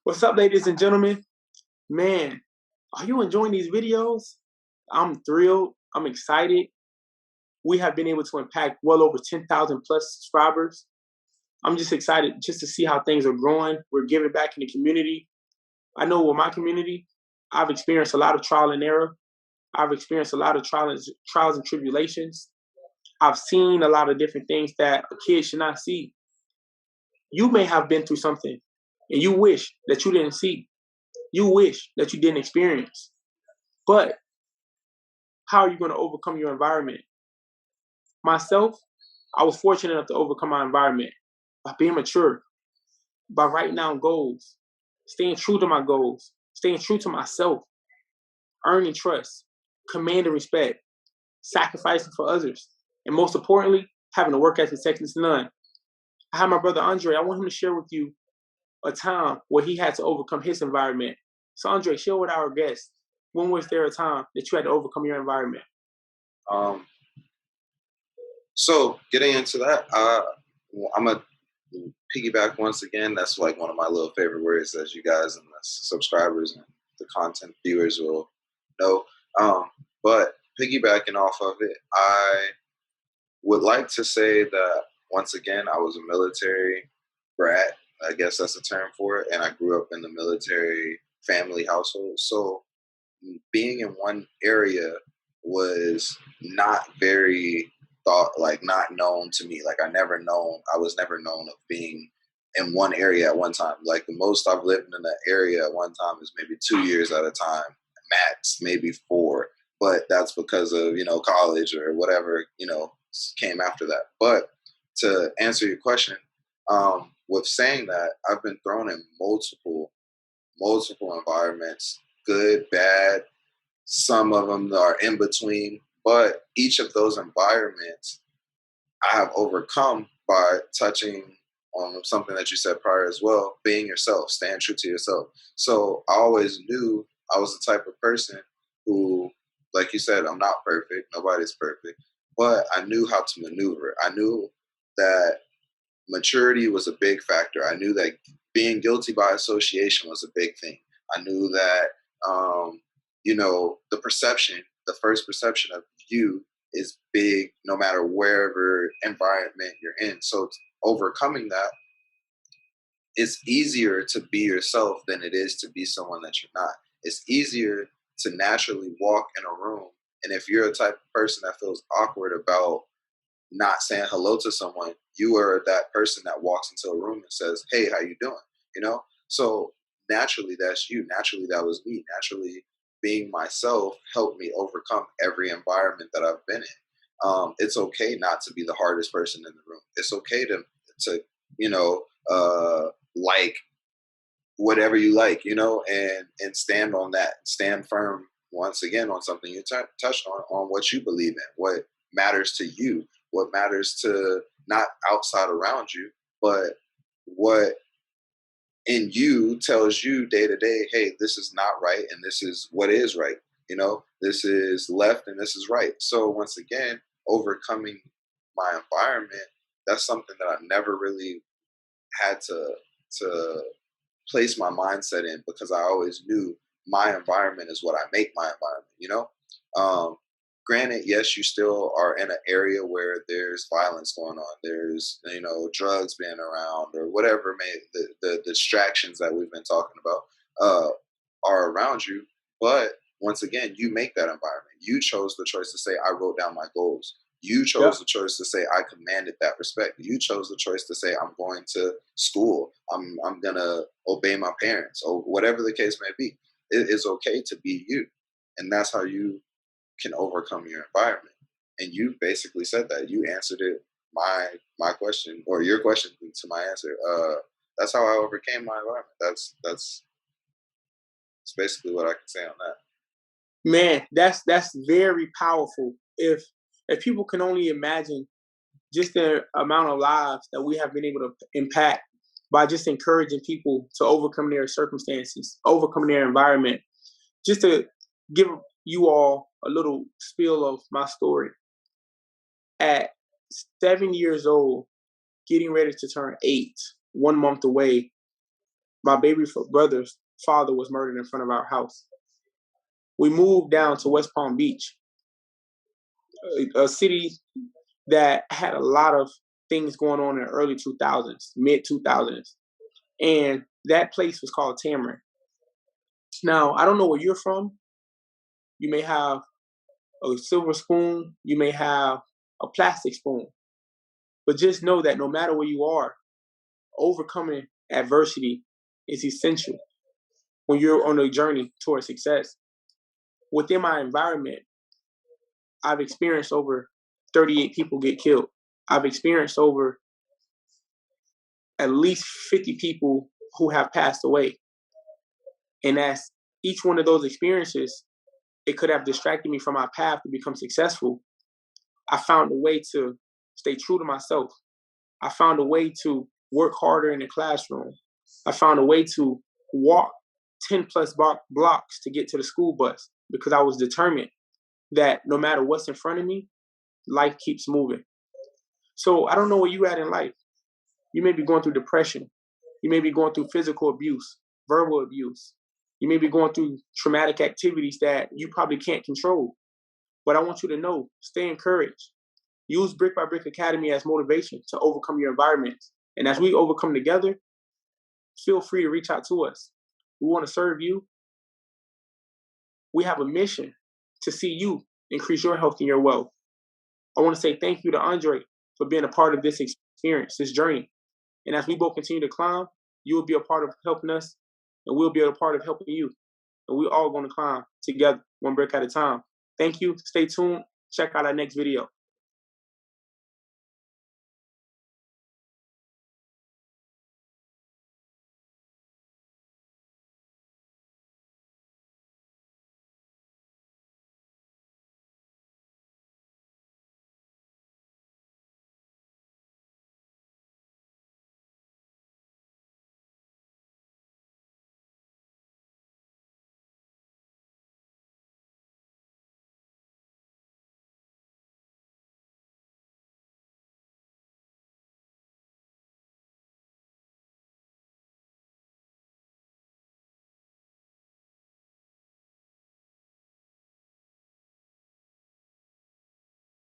What's up, ladies and gentlemen? Man, are you enjoying these videos? I'm thrilled. I'm excited. We have been able to impact well over 10,000 plus subscribers. I'm just excited just to see how things are growing. We're giving back in the community. I know with my community, I've experienced a lot of trial and error. I've experienced a lot of trials and tribulations. I've seen a lot of different things that a kid should not see. You may have been through something and you wish that you didn't see. You wish that you didn't experience. But how are you going to overcome your environment? Myself, I was fortunate enough to overcome my environment by being mature, by writing down goals, staying true to my goals, staying true to myself, earning trust, commanding respect, sacrificing for others, and most importantly, having a work ethic second to none. I have my brother Andre. I want him to share with you a time where he had to overcome his environment. So Andre, share with our guests, when was there a time that you had to overcome your environment? So getting into that, I'm going to piggyback once again. That's like one of my little favorite words, as you guys and the subscribers and the content viewers will know. But piggybacking off of it, I would like to say that once again, I was a military brat. I guess that's a term for it. And I grew up in the military family household. So being in one area was not very not known to me. Like I was never known of being in one area at one time. Like the most I've lived in an area at one time is maybe 2 years at a time, max, maybe 4. But that's because of, college or whatever, came after that. But to answer your question, with saying that, I've been thrown in multiple environments, good, bad. Some of them are in between, but each of those environments I have overcome by touching on something that you said prior as well, being yourself, staying true to yourself. So I always knew I was the type of person who, like you said, I'm not perfect. Nobody's perfect. But I knew how to maneuver. I knew that maturity was a big factor. I knew that being guilty by association was a big thing. I knew that, the first perception of you is big no matter wherever environment you're in. So overcoming that, it's easier to be yourself than it is to be someone that you're not. It's easier to naturally walk in a room. And if you're a type of person that feels awkward about not saying hello to someone, you are that person that walks into a room and says, "Hey, how you doing?" So naturally that's you. Naturally that was me. Naturally being myself helped me overcome every environment that I've been in. It's okay not to be the hardest person in the room. It's okay to like whatever you like, and stand on that. Stand firm once again on something you touched on what you believe in, what matters to you, what matters to not outside around you, but what in you tells you day to day, hey, this is not right and this is what is right. This is left and this is right. So once again, overcoming my environment, that's something that I never really had to place my mindset in, because I always knew my environment is what I make my environment. Granted, yes, you still are in an area where there's violence going on. There's, drugs being around or whatever the distractions that we've been talking about are around you. But once again, you make that environment. You chose the choice to say, I wrote down my goals. You chose the choice to say, I commanded that respect. You chose the choice to say, I'm going to school. I'm going to obey my parents, or whatever the case may be. It is okay to be you. And that's how you can overcome your environment. And you basically said that. You answered it, my question, or your question to my answer. That's how I overcame my environment. That's basically what I can say on that. Man, that's very powerful. If people can only imagine just the amount of lives that we have been able to impact by just encouraging people to overcome their circumstances, overcome their environment. Just to give you all a little spiel of my story. At 7 years old, getting ready to turn 8, 1 month away, my baby brother's father was murdered in front of our house. We moved down to West Palm Beach, a city that had a lot of things going on in the early 2000s, mid 2000s. And that place was called Tamarind. Now, I don't know where you're from. You may have a silver spoon, you may have a plastic spoon. But just know that no matter where you are, overcoming adversity is essential when you're on a journey towards success. Within my environment, I've experienced over 38 people get killed. I've experienced over at least 50 people who have passed away. And as each one of those experiences, it could have distracted me from my path to become successful. I found a way to stay true to myself. I found a way to work harder in the classroom. I found a way to walk 10 plus blocks to get to the school bus because I was determined that no matter what's in front of me, life keeps moving. So I don't know where you at in life. You may be going through depression. You may be going through physical abuse, verbal abuse. You may be going through traumatic activities that you probably can't control. But I want you to know, stay encouraged. Use Brick by Brick Academy as motivation to overcome your environments. And as we overcome together, feel free to reach out to us. We want to serve you. We have a mission to see you increase your health and your wealth. I want to say thank you to Andre for being a part of this experience, this journey. And as we both continue to climb, you will be a part of helping us, and we'll be a part of helping you. And we're all going to climb together, one brick at a time. Thank you. Stay tuned. Check out our next video.